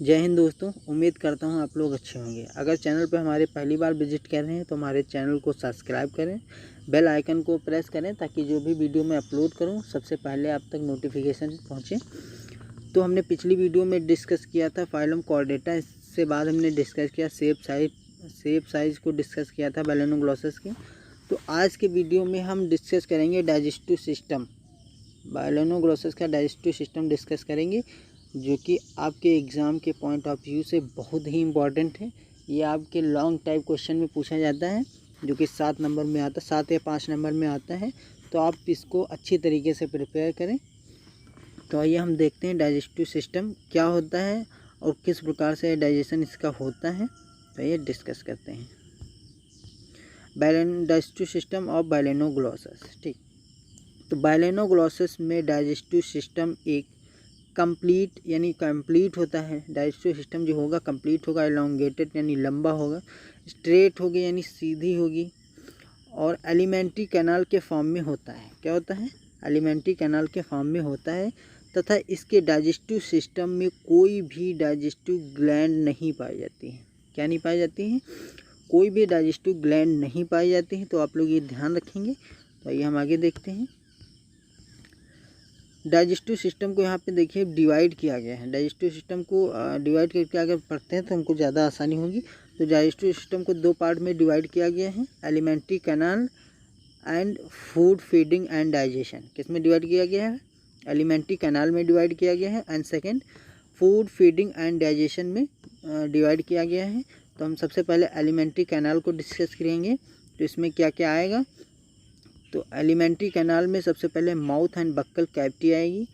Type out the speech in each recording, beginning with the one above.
जय हिंद दोस्तों, उम्मीद करता हूँ आप लोग अच्छे होंगे। अगर चैनल पर हमारे पहली बार विजिट कर रहे हैं तो हमारे चैनल को सब्सक्राइब करें, बेल आइकन को प्रेस करें ताकि जो भी वीडियो मैं अपलोड करूँ सबसे पहले आप तक नोटिफिकेशन पहुँचे। तो हमने पिछली वीडियो में डिस्कस किया था फाइलम कॉर्डेटा, इससे बाद हमने डिस्कस किया शेप साइज को डिस्कस किया था बैलेनोग्लॉसस की। तो आज के वीडियो में हम डिस्कस करेंगे डाइजेस्टिव सिस्टम, बैलेनोग्लॉसस का डाइजेस्टिव सिस्टम डिस्कस करेंगे, जो कि आपके एग्ज़ाम के पॉइंट ऑफ व्यू से बहुत ही इम्पॉर्टेंट है। ये आपके लॉन्ग टाइप क्वेश्चन में पूछा जाता है, जो कि 7 नंबर में आता है, 7 या 5 नंबर में आता है। तो आप इसको अच्छी तरीके से प्रिपेयर करें। तो आइए हम देखते हैं डाइजेस्टिव सिस्टम क्या होता है और किस प्रकार से डाइजेशन इसका होता है। तो ये डिस्कस करते हैं डाइजेस्टिव सिस्टम ऑफ बैलेनोग्लॉसस। ठीक, तो बैलेनोग्लॉसस में डाइजेस्टिव सिस्टम एक कंप्लीट होता है। डाइजेस्टिव सिस्टम जो होगा कंप्लीट होगा, एलोंगेटेड यानी लंबा होगा, स्ट्रेट होगी यानी सीधी होगी, और एलिमेंट्री कैनाल के फॉर्म में होता है। क्या होता है? एलिमेंट्री कैनाल के फॉर्म में होता है, तथा इसके डाइजेस्टिव सिस्टम में कोई भी डाइजेस्टिव ग्लैंड नहीं पाई जाती है। क्या नहीं पाई जाती है? कोई भी डाइजेस्टिव ग्लैंड नहीं पाई जाती है। तो आप लोग ये ध्यान रखेंगे। तो आइए हम आगे देखते हैं। डाइजेस्टिव सिस्टम को यहाँ पे देखिए डिवाइड किया गया है। डाइजेस्टिव सिस्टम को डिवाइड करके अगर पढ़ते हैं तो हमको ज़्यादा आसानी होगी। तो डाइजेस्टिव सिस्टम को 2 पार्ट में डिवाइड किया गया है, alimentary canal and food feeding and digestion. किस में डिवाइड किया गया है? एलिमेंट्री कैनाल में डिवाइड किया गया है, and second food feeding and digestion में डिवाइड किया गया है। तो हम सबसे पहले एलिमेंट्री कैनाल को डिस्कस करेंगे। तो इसमें क्या क्या आएगा? तो एलिमेंट्री कैनाल में सबसे पहले माउथ एंड बक्कल कैविटी आएगी,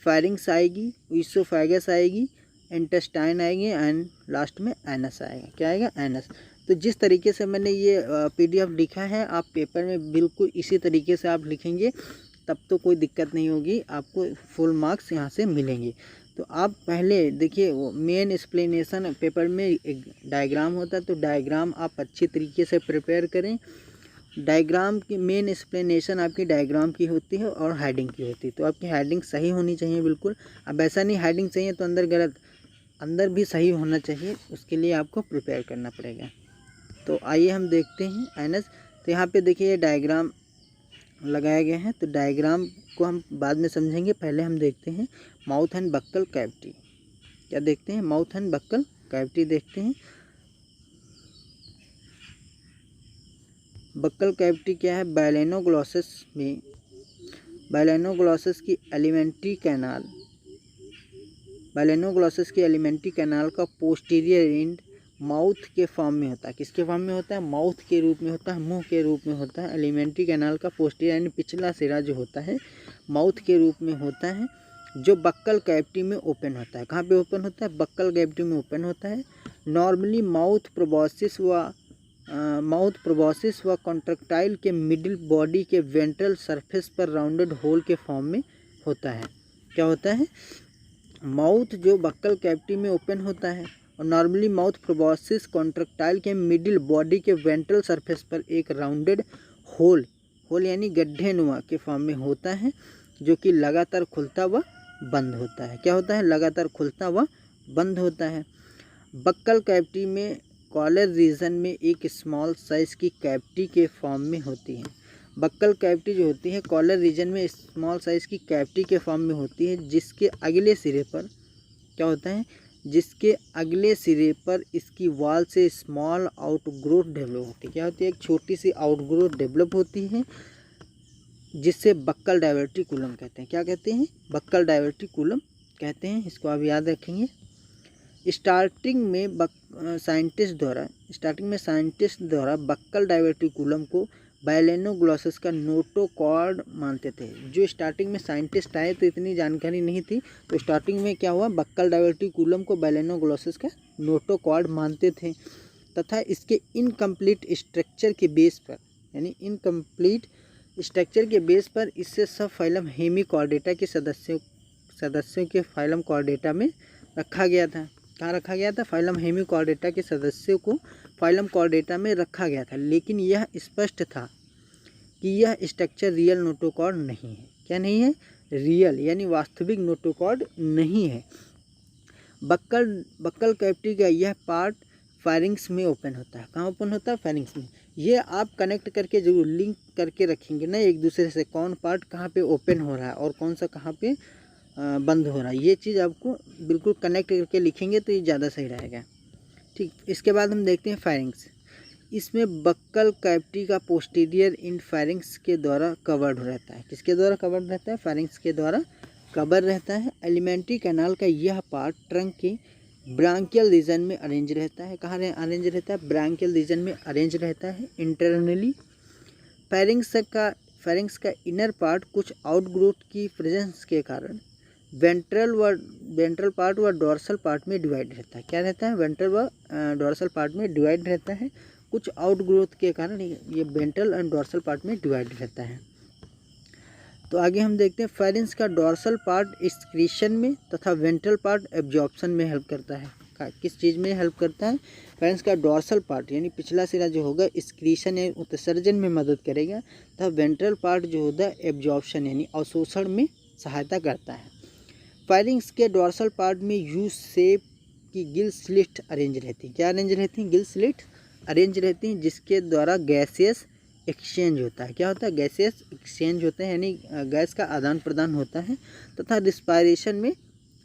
फेरिंग्स आएगी, ईसोफेगस आएगी, इंटेस्टाइन आएगी, एंड लास्ट में एनस आएगा। क्या आएगा? एनस। तो जिस तरीके से मैंने ये पीडीएफ लिखा है, आप पेपर में बिल्कुल इसी तरीके से आप लिखेंगे, तब तो कोई दिक्कत नहीं होगी, आपको फुल मार्क्स यहाँ से मिलेंगे। तो आप पहले देखिए, वो मेन एक्सप्लेनेशन पेपर में एक डायग्राम होता है, तो डायग्राम आप अच्छी तरीके से प्रिपेयर करें। डायग्राम की मेन एक्सप्लेनेशन आपकी डायग्राम की होती है और हेडिंग की होती है। तो आपकी हेडिंग सही होनी चाहिए बिल्कुल। अब ऐसा नहीं हेडिंग चाहिए तो अंदर गलत, अंदर भी सही होना चाहिए, उसके लिए आपको प्रिपेयर करना पड़ेगा। तो आइए हम देखते हैं एनएस। तो यहाँ पे देखिए ये डायग्राम लगाया गया है। तो डायग्राम को हम बाद में समझेंगे, पहले हम देखते हैं माउथ एंड बक्कल कैविटी। क्या देखते हैं? माउथ एंड बक्कल कैविटी देखते हैं। बक्कल कैविटी क्या है? बैलेनोग्लॉसस में बैलेनोग्लॉसस की एलिमेंट्री कैनाल का पोस्टीरियर एंड माउथ के फॉर्म में होता है। किसके फॉर्म में होता है? माउथ के रूप में होता है, मुंह के रूप में होता है। एलिमेंट्री कैनाल का पोस्टीरियर एंड पिछला सिरा जो होता है माउथ के रूप में होता है, जो बक्कल कैविटी में ओपन होता है। कहाँ पे ओपन होता है? बक्कल कैविटी में ओपन होता है। नॉर्मली माउथ प्रोबॉसिस व कॉन्ट्रैक्टाइल के मिडिल बॉडी के वेंट्रल सरफेस पर राउंडेड होल के फॉर्म में होता है। क्या होता है? माउथ जो बक्कल कैविटी में ओपन होता है, और नॉर्मली माउथ प्रोबॉसिस कॉन्ट्रैक्टाइल के मिडिल बॉडी के वेंट्रल सरफेस पर एक राउंडेड होल यानी गड्ढे नुमा के फॉर्म में होता है, जो कि लगातार खुलता व बंद होता है। क्या होता है? लगातार खुलता व बंद होता है। बक्कल कैविटी में कॉलर रीजन में एक स्मॉल साइज की कैविटी के फॉर्म में होती है। बक्कल कैविटी जो होती है कॉलर रीजन में स्मॉल साइज की कैविटी के फॉर्म में होती है, जिसके अगले सिरे पर क्या होता है? जिसके अगले सिरे पर इसकी वॉल से स्मॉल आउटग्रोथ डेवलप होती है। क्या होती है? एक छोटी सी आउटग्रोथ डेवलप होती है, जिससे बक्कल डाइवर्टिकुलम कहते हैं। क्या कहते हैं? बक्कल डाइवर्टिकुलम कहते हैं। इसको आप याद रखेंगे। स्टार्टिंग में साइंटिस्ट द्वारा बक्कल डाइवर्टिकुलम को बैलेनोग्लॉसस का नोटोकॉर्ड मानते थे। जो स्टार्टिंग में साइंटिस्ट आए तो इतनी जानकारी नहीं थी, तो स्टार्टिंग में क्या हुआ? बक्कल डाइवर्टिकुलम को बैलेनोग्लॉसस का नोटोकॉर्ड मानते थे, तथा इसके इनकम्प्लीट स्ट्रक्चर के बेस पर इससे सब फाइलम हेमिकॉर्डेटा के सदस्यों के फाइलम कॉर्डेटा में रखा गया था। कहाँ रखा गया था? फाइलम हेमिकॉर्डेटा के सदस्यों को फाइलम कॉर्डेटा में रखा गया था। लेकिन यह स्पष्ट था कि यह स्ट्रक्चर रियल नोटोकॉर्ड नहीं है। क्या नहीं है? रियल यानी वास्तविक नोटोकॉर्ड नहीं है। बक्कल कैविटी का यह पार्ट फायरिंग्स में ओपन होता है। कहाँ ओपन होता है? फायरिंग्स में। ये आप कनेक्ट करके जरूर लिंक करके रखेंगे ना एक दूसरे से, कौन पार्ट कहाँ पे ओपन हो रहा है और कौन सा कहाँ पे बंद हो रहा है, ये चीज़ आपको बिल्कुल कनेक्ट करके लिखेंगे तो ये ज़्यादा सही रहेगा। ठीक, इसके बाद हम देखते हैं फायरिंग्स। इसमें बक्कल कैविटी का पोस्टीरियर इन फायरिंग्स के द्वारा कवर्ड रहता है। किसके द्वारा कवर्ड रहता है? फायरिंग्स के द्वारा कवर रहता है। एलिमेंट्री कैनाल का यह पार्ट ट्रंक के ब्रांकियल रीजन में अरेंज रहता है। कहाँ अरेंज रहता है? ब्रांकियल रीजन में अरेंज रहता है इंटरनली। फायरिंग्स का इनर पार्ट कुछ आउटग्रोथ की प्रेजेंस के कारण वेंट्रल पार्ट व डोर्सल पार्ट में डिवाइड रहता है। क्या रहता है? वेंट्रल व डोर्सल पार्ट में डिवाइड रहता है। कुछ आउटग्रोथ के कारण ये वेंट्रल एंड डोर्सल पार्ट में डिवाइड रहता है। तो आगे हम देखते हैं फायरिंग्स का डोर्सल पार्ट एक्सक्रीशन में तथा वेंट्रल पार्ट एब्जॉर्प्शन में हेल्प करता है। किस चीज़ में हेल्प करता है? फायरिंग्स का डोर्सल पार्ट यानी पिछला सिरा जो होगा एक्सक्रीशन यानी उत्सर्जन में मदद करेगा तथा वेंट्रल पार्ट जो होता है एब्जॉर्प्शन यानी अवशोषण में सहायता करता है। फायरिंग्स के डोर्सल पार्ट में यू शेप की गिल स्लिट अरेंज रहती है। क्या अरेंज रहती हैं? गिल स्लिट अरेंज रहती हैं, जिसके द्वारा गैसियस एक्सचेंज होता है। क्या होता है? गैसियस एक्सचेंज होते हैं यानी गैस का आदान प्रदान होता है तथा रिस्पायरेशन में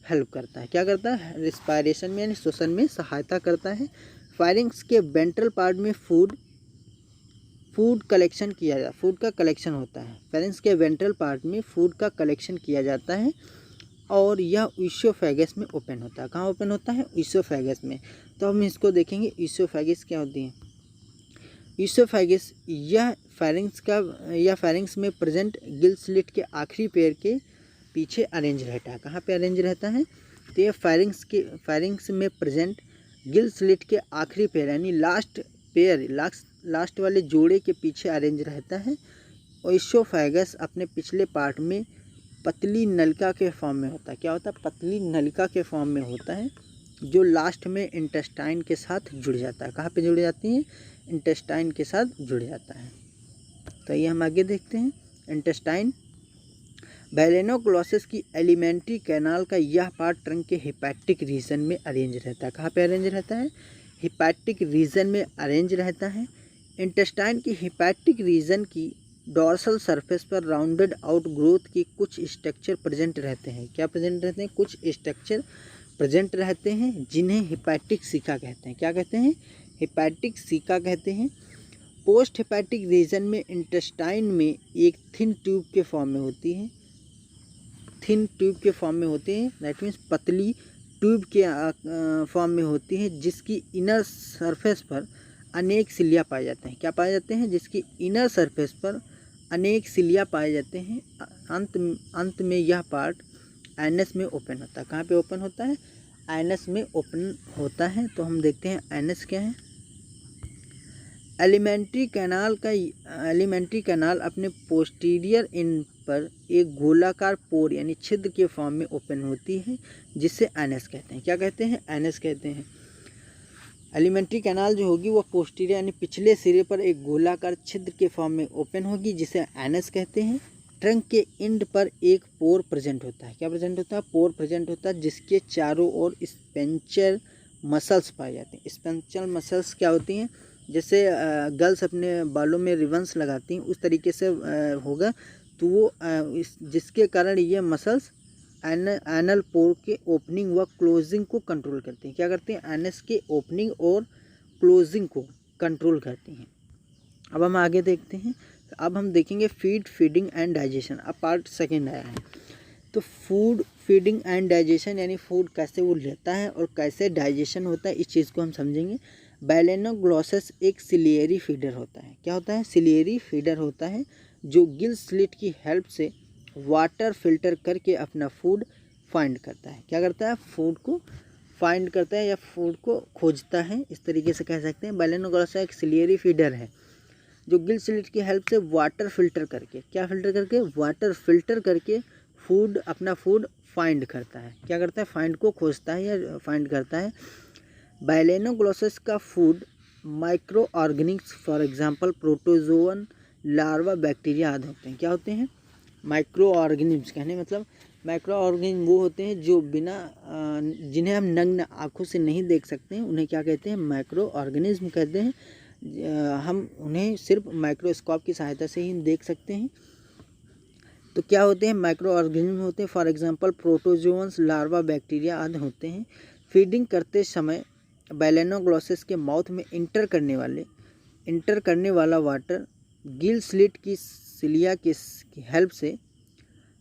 हेल्प करता है। क्या करता है? रिस्पायरेशन में यानी श्वसन में सहायता करता है। फायरिंग्स के वेंट्रल पार्ट में फूड कलेक्शन किया जाता है। फूड का कलेक्शन होता है। फायरिंग्स के वेंट्रल पार्ट में फूड का कलेक्शन किया जाता है और यह ईसोफेगस में ओपन होता है। कहाँ ओपन होता है? ईसोफेगस में। तो हम इसको देखेंगे ईसोफेगस क्या होती है। ईसोफेगस यह फायरिंग्स में प्रेजेंट गिल स्लिट के आखिरी पैर के पीछे अरेंज रहता है। कहाँ पे अरेंज रहता है? तो यह फायरिंग्स में प्रेजेंट गिल स्लिट के आखिरी पैर यानी लास्ट वाले जोड़े के पीछे अरेंज रहता है। और ईसोफेगस अपने पिछले पार्ट में पतली नलिका के फॉर्म में होता है। क्या होता है? पतली नलिका के फॉर्म में होता है जो लास्ट में इंटेस्टाइन के साथ जुड़ जाता है। कहाँ पे जुड़ जाती है? इंटेस्टाइन के साथ जुड़ जाता है। तो ये हम आगे देखते हैं। इंटेस्टाइन बैलेनोक्लोसिस की एलिमेंट्री कैनाल का यह पार्ट ट्रंक के हिपैटिक रीजन में अरेंज रहता है। कहाँ पे अरेंज रहता है? हिपैटिक रीजन में अरेंज रहता है। इंटेस्टाइन की हिपैटिक रीजन की डोर्सल सरफेस पर राउंडेड आउट ग्रोथ की कुछ स्ट्रक्चर प्रेजेंट रहते हैं। क्या प्रेजेंट रहते हैं? कुछ स्ट्रक्चर प्रेजेंट रहते हैं जिन्हें हिपैटिक सीका कहते हैं। क्या कहते हैं? हिपैटिक सीका कहते हैं। पोस्ट हिपैटिक रीजन में इंटेस्टाइन में एक थिन ट्यूब के फॉर्म में होती है। दैट मीन्स पतली ट्यूब के फॉर्म में होती है जिसकी इनर सरफेस पर अनेक सिलिया पाए जाते हैं। क्या पाए जाते हैं? जिसकी इनर सरफेस पर अनेक सिलिया पाए जाते हैं। अंत में यह पार्ट एनस में ओपन होता है। कहाँ पे ओपन होता है? एनस में ओपन होता है। तो हम देखते हैं एनस क्या है। एलिमेंट्री कैनाल अपने पोस्टीरियर एंड पर एक गोलाकार पोर यानी छिद्र के फॉर्म में ओपन होती है जिसे एनस कहते हैं। क्या कहते हैं? एनस कहते हैं। एलिमेंट्री कैनाल जो होगी वो पोस्टीरियर यानी पिछले सिरे पर एक गोलाकार छिद्र के फॉर्म में ओपन होगी जिसे एनस कहते हैं। ट्रंक के एंड पर एक पोर प्रेजेंट होता है। क्या प्रेजेंट होता है? पोर प्रेजेंट होता है जिसके चारों ओर स्पेंचर मसल्स पाए जाते हैं। स्पेंचर मसल्स क्या होती हैं? जैसे गर्ल्स अपने बालों में रिबन्स लगाती हैं उस तरीके से होगा। तो वो जिसके कारण ये मसल्स एनल पोर के ओपनिंग व क्लोजिंग को कंट्रोल करते हैं। क्या करते हैं? एनस के ओपनिंग और क्लोजिंग को कंट्रोल करते हैं। अब हम आगे देखते हैं। अब हम देखेंगे फीडिंग एंड डाइजेशन। अब पार्ट सेकंड आया है। तो फीडिंग एंड डाइजेशन यानी फूड कैसे वो लेता है और कैसे डाइजेशन होता है, इस चीज़ को हम समझेंगे। बैलेनोग्लोसस एक सिलियरी फीडर होता है। क्या होता है? सिलियरी फीडर होता है जो गिल स्लिट की हेल्प से वाटर फिल्टर करके अपना फूड फाइंड करता है। क्या करता है? फूड को फाइंड करता है या फूड को खोजता है, इस तरीके से कह सकते हैं। बैलेनोग्लोसस एक सिलियरी फीडर है जो गिल स्लिट की हेल्प से वाटर फिल्टर करके, क्या फिल्टर करके? वाटर फिल्टर करके अपना फूड फाइंड करता है। क्या करता है? फाइंड को खोजता है या फाइंड करता है। बैलेनोग्लोसस का food micro Organics for example protozoan, larva, bacteria आदि होते हैं। क्या होते हैं? माइक्रो ऑर्गेनिम्स कहने मतलब माइक्रो ऑर्गेनिज्म वो होते हैं जो बिना जिन्हें हम नग्न आँखों से नहीं देख सकते हैं, उन्हें क्या कहते हैं, माइक्रो ऑर्गेनिज्म कहते हैं। हम उन्हें सिर्फ माइक्रोस्कोप की सहायता से ही देख सकते हैं। तो क्या होते हैं, माइक्रो ऑर्गेनिज्म होते हैं, for example protozoans, larva, bacteria आदि होते हैं। फीडिंग करते समय बैलेनोग्लॉसेस के माउथ में इंटर करने वाला वाटर गिल स्लिट की सिलिया की हेल्प से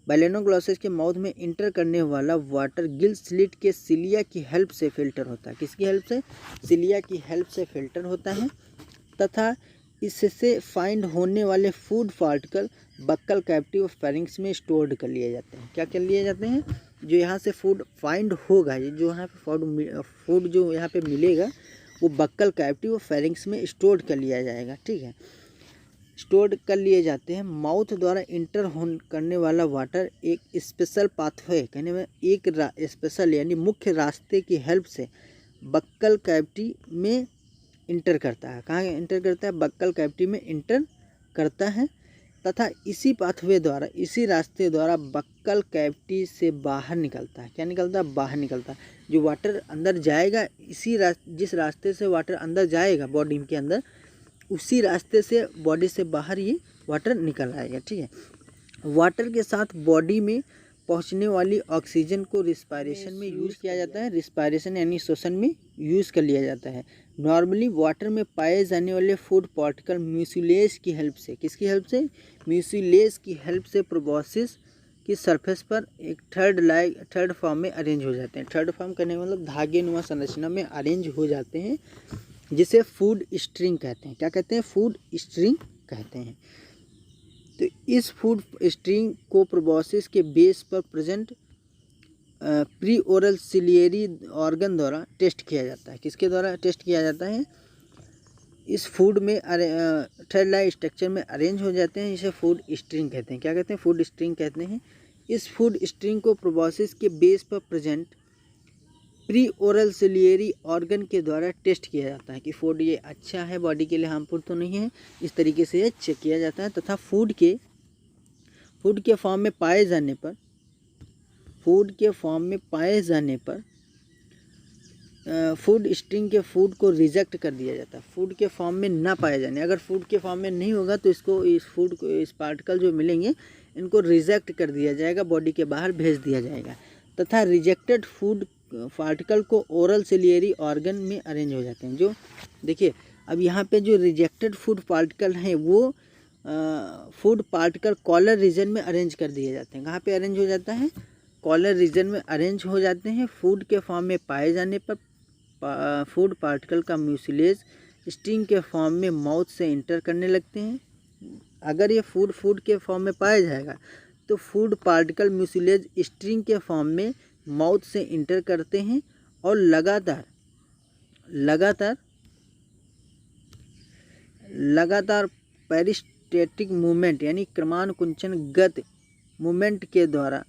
बैलेनोग्लॉसेस के माउथ में इंटर करने वाला वाटर गिल स्लिट के सिलिया की हेल्प से फिल्टर होता है। किसकी हेल्प से, सिलिया की हेल्प से फिल्टर होता है, तथा इससे फाइंड होने वाले फूड पार्टिकल बक्कल कैविटी और फेरिंक्स में स्टोर्ड कर लिए जाते हैं। क्या कर लिए जाते हैं, जो यहाँ से फूड फाइंड होगा, ये जो यहाँ पे फूड जो यहाँ पे मिलेगा वो बक्कल कैविटी और फेरिंक्स में स्टोर्ड कर लिया जाएगा। ठीक है, स्टोर्ड कर लिए जाते हैं। माउथ द्वारा इंटर करने वाला वाटर एक स्पेशल पाथवे, कहने में एक स्पेशल यानी मुख्य रास्ते की हेल्प से बक्कल कैविटी में इंटर करता है। कहाँ इंटर करता है, बक्कल कैविटी में इंटर करता है, तथा इसी पाथवे द्वारा, इसी रास्ते द्वारा बक्कल कैविटी से बाहर निकलता है। क्या निकलता है, बाहर निकलता है। जो वाटर अंदर जाएगा, जिस रास्ते से वाटर अंदर जाएगा बॉडी के अंदर, उसी रास्ते से बॉडी से बाहर ये वाटर निकल आएगा। ठीक है, वाटर के साथ बॉडी में पहुंचने वाली ऑक्सीजन को रिस्पायरेशन में यूज़ किया जाता है। रिस्पायरेशन यानी श्वसन में यूज़ कर लिया जाता है। नॉर्मली वाटर में पाए जाने वाले फूड पार्टिकल म्यूसिलेज की हेल्प से, किसकी हेल्प से, म्यूसिलेज की हेल्प से प्रोबॉसिस की सरफेस पर एक थर्ड फॉर्म में अरेंज हो जाते हैं। थर्ड फॉर्म करने का मतलब धागे नुमा संरचना में अरेंज हो जाते हैं, जिसे फूड स्ट्रिंग कहते हैं। क्या कहते हैं, फूड स्ट्रिंग कहते हैं। तो इस फूड स्ट्रिंग को प्रोबॉसिस के बेस पर present pre oral ciliary organ द्वारा टेस्ट किया जाता है। किसके द्वारा टेस्ट किया जाता है, इस फूड में थ्रेड लाइक स्ट्रक्चर में अरेंज हो जाते हैं, इसे फूड स्ट्रिंग कहते हैं। क्या कहते हैं, फूड स्ट्रिंग कहते हैं। इस फूड स्ट्रिंग को प्रोबॉसिस के बेस पर present pre oral ciliary organ के द्वारा टेस्ट किया जाता है कि फूड ये अच्छा है, बॉडी के लिए हार्मफुल तो नहीं है, इस तरीके से ये चेक किया जाता है। तथा फूड के फॉर्म में पाए जाने पर फूड स्ट्रिंग के फूड को रिजेक्ट कर दिया जाता है। फूड के फॉर्म में ना पाए जाने, अगर फूड के फॉर्म में नहीं होगा तो इस पार्टिकल जो मिलेंगे इनको रिजेक्ट कर दिया जाएगा, बॉडी के बाहर भेज दिया जाएगा। तथा रिजेक्टेड फूड पार्टिकल को ओरल सिलियरी ऑर्गन में अरेंज हो जाते हैं। जो देखिए, अब यहाँ पे जो रिजेक्टेड फूड पार्टिकल हैं वो फूड पार्टिकल कॉलर रीजन में अरेंज कर दिए जाते हैं। कहाँ पे अरेंज हो जाता है, कॉलर रीजन में अरेंज हो जाते हैं। फूड के फॉर्म में पाए जाने पर फूड पार्टिकल का म्यूसिलेज स्ट्रिंग के फॉर्म में माउथ से इंटर करने लगते हैं। अगर ये फूड के फॉर्म में पाया जाएगा तो फूड पार्टिकल म्यूसिलेज स्ट्रिंग के फॉर्म में माउथ से इंटर करते हैं और लगातार पेरिस्टेटिक मूवमेंट यानी क्रमानुकुंचन गति मूवमेंट के द्वारा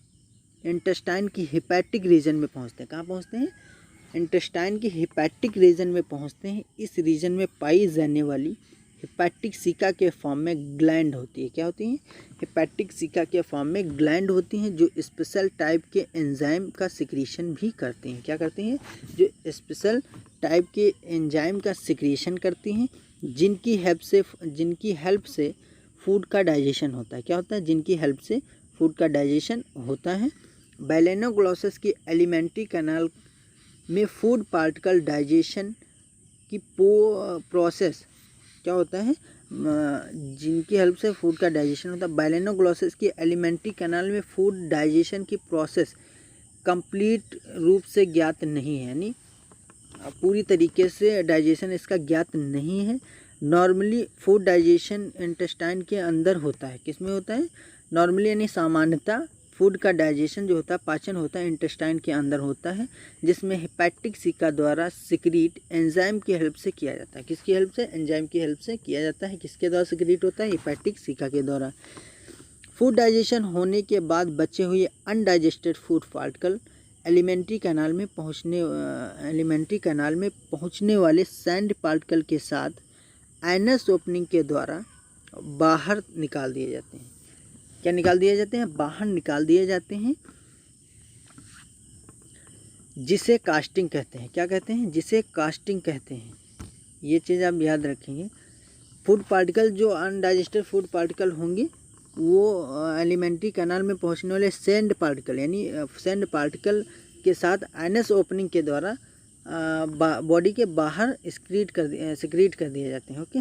इंटेस्टाइन की हिपैटिक रीजन में पहुंचते हैं। कहाँ पहुंचते हैं, इंटेस्टाइन की हिपैटिक रीजन में पहुंचते हैं। इस रीजन में पाई जाने वाली हिपैटिक सिका के फॉर्म में ग्लैंड होती है। क्या होती हैं, हिपैटिक सिका के फॉर्म में ग्लैंड होती हैं, जो स्पेशल टाइप के एंजाइम का सिक्रीशन भी करती हैं। क्या करती हैं, जो स्पेशल टाइप के एंजाइम का सिक्रीशन करती हैं, जिनकी हेल्प से फूड का डाइजेशन होता है। क्या होता है, जिनकी हेल्प से फूड का डाइजेशन होता है। बैलेनोग्लॉसेस की एलिमेंट्री कैनाल में फूड पार्टिकल डाइजेशन की प्रोसेस क्या होता है, जिनकी हेल्प से फूड का डाइजेशन होता है। बैलेनोग्लॉसेस की एलिमेंट्री कैनाल में फूड डाइजेशन की प्रोसेस कंप्लीट रूप से ज्ञात नहीं है, यानी पूरी तरीके से डाइजेशन इसका ज्ञात नहीं है। नॉर्मली फूड डाइजेशन इंटेस्टाइन के अंदर होता है। किस में होता है, नॉर्मली यानी सामान्यतः फूड का डाइजेशन जो होता है, पाचन होता है, इंटेस्टाइन के अंदर होता है, जिसमें हेपेटिक सिका द्वारा सिक्रीट एंजाइम की हेल्प से किया जाता है। किसकी हेल्प से, एंजाइम की हेल्प से किया जाता है। किसके द्वारा सिक्रीट होता है, हेपेटिक सिका के द्वारा। फूड डाइजेशन होने के बाद बचे हुए undigested food particle alimentary canal में पहुंचने वाले सैंड पार्टिकल के साथ एनस ओपनिंग के द्वारा बाहर निकाल दिए जाते हैं। क्या निकाल दिए जाते हैं, बाहर निकाल दिए जाते हैं। जिसे कास्टिंग कहते हैं। क्या कहते हैं? जिसे कास्टिंग कहते हैं। ये चीज़ आप याद रखेंगे। फूड पार्टिकल, जो अनडाइजेस्टेड फूड पार्टिकल होंगे वो एलिमेंट्री कैनाल में पहुंचने वाले सेंड पार्टिकल, यानी सेंड पार्टिकल के साथ आइनस ओपनिंग के द्वारा बॉडी के बाहर सिक्रीट कर दिए जाते हैं। ओके,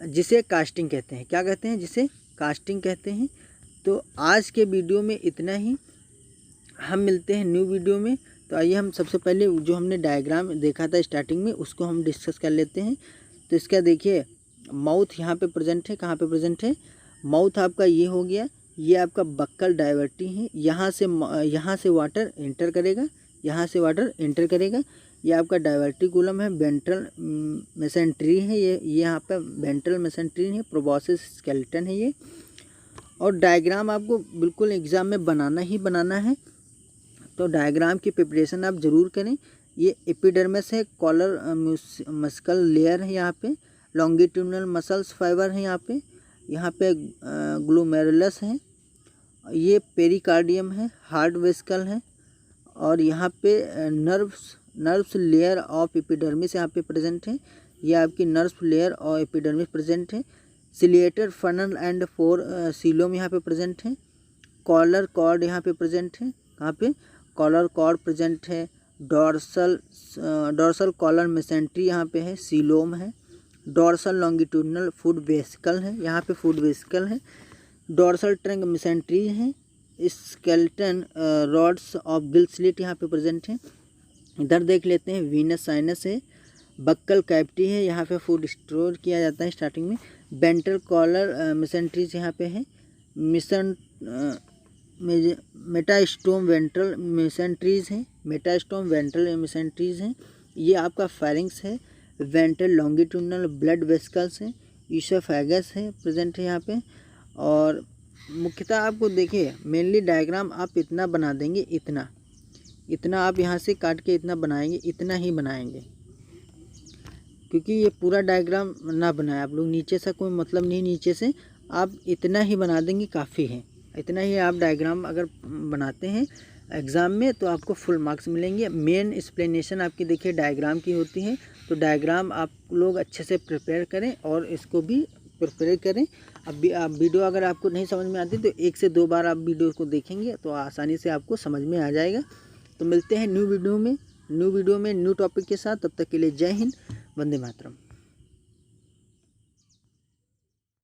जिसे कास्टिंग कहते हैं। क्या कहते हैं? जिसे कास्टिंग कहते हैं। तो आज के वीडियो में इतना ही, हम मिलते हैं न्यू वीडियो में। तो आइए हम सबसे पहले जो हमने डायग्राम देखा था स्टार्टिंग में उसको हम डिस्कस कर लेते हैं। तो इसका देखिए, माउथ यहाँ पे प्रेजेंट है। कहाँ पे प्रेजेंट है? माउथ आपका ये हो गया, ये आपका बक्कल डायवर्टी है। यहाँ से वाटर एंटर करेगा, यहाँ से वाटर एंटर करेगा। ये आपका डायवर्टिकुलम है, वेंट्रल मेसेंट्री है, ये यहाँ पे वेंट्रल मेसेंट्री है, प्रोबॉसिस स्केलेटन है ये। और डायग्राम आपको बिल्कुल एग्जाम में बनाना ही बनाना है, तो डायग्राम की प्रिपरेशन आप ज़रूर करें। ये एपिडर्मिस है, कॉलर मस्कल लेयर है, यहाँ पे लॉन्गिट्यूडनल मसल्स फाइबर है, यहाँ पे ग्लोमेरुलस है, ये पेरिकार्डियम है, हार्ट वेसिकल है, और यहाँ पे नर्व्स लेयर ऑफ एपिडर्मिस यहाँ पे प्रेजेंट है। ये आपकी नर्व्स लेयर और एपिडर्मिस प्रेजेंट है। Ciliated funnel and four coelom यहाँ पे प्रेजेंट है। कॉलर कॉर्ड यहाँ पे प्रेजेंट है। कहाँ पे? कॉलर कॉर्ड प्रेजेंट है। डॉर्सल कॉलर मेसेंट्री यहाँ पे है, सीलोम है। डॉर्सल लॉन्गिट्यूडनल फूड वेसिकल है, यहाँ पे फूड वेसिकल है। डॉर्सल ट्रंक मेसेंट्री है। Skeleton rods of gill slit यहाँ पे प्रेजेंट है। इधर देख लेते हैं, वीनस साइनस है, बक्कल कैविटी है, यहाँ पे फूड स्टोर किया जाता है स्टार्टिंग में। वेंट्रल कॉलर मेसेंट्रीज यहाँ पे है। मेटास्टोम वेंट्रल मेसेंट्रीज हैं, मेटास्टोम वेंट्रल मेसेंट्रीज हैं। ये आपका फेरिंग्स है। वेंट्रल लॉन्गिट्यूडनल ब्लड वेसिकल्स है। ईसोफेगस है प्रेजेंट है यहाँ पे। और मुख्यतः आपको देखिए, मेनली डायग्राम आप इतना बना देंगे, इतना आप यहाँ से काट के इतना बनाएंगे, इतना ही बनाएंगे, क्योंकि ये पूरा डायग्राम ना बनाए आप लोग, नीचे से कोई मतलब नहीं, नीचे से आप इतना ही बना देंगे, काफ़ी है। इतना ही आप डायग्राम अगर बनाते हैं एग्ज़ाम में तो आपको फुल मार्क्स मिलेंगे। मेन एक्सप्लेनेशन आपकी देखिए डायग्राम की होती है, तो डायग्राम आप लोग अच्छे से प्रिपेयर करें और इसको भी प्रिपेयर करें। अब आप वीडियो अगर आपको नहीं समझ में आती तो 1 से 2 बार आप वीडियो को देखेंगे तो आसानी से आपको समझ में आ जाएगा। तो मिलते हैं न्यू वीडियो में न्यू टॉपिक के साथ। तब तक के लिए जय हिंद, वंदे मातरम।